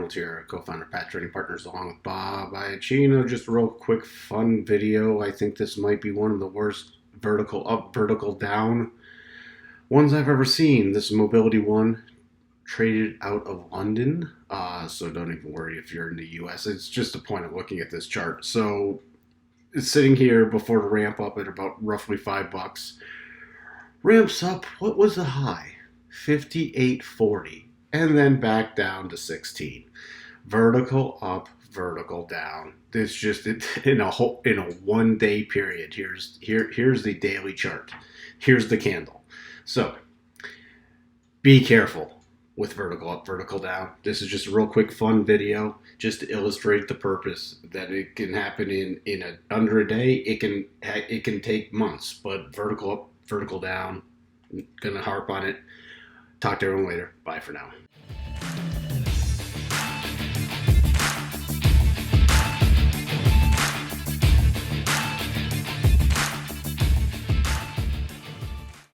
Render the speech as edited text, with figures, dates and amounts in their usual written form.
Arnold here, co-founder Pat Trading Partners, along with Bob Iacchino. Just a real quick fun video. I think this might be one of the worst vertical up, vertical down ones I've ever seen. This is Mobility One, traded out of London. So don't even worry if you're in the US. It's just a point of looking at this chart. So it's sitting here before the ramp up at about roughly $5. Ramps up, what was the high? 58.40. And then back down to 16. Vertical up, vertical down. It's just in a 1 day period. Here's the daily chart. Here's the candle. So be careful with vertical up, vertical down. This is just a real quick fun video just to illustrate the purpose that it can happen in under a day. It can take months, but vertical up, vertical down. I'm gonna harp on it. Talk to everyone later. Bye for now.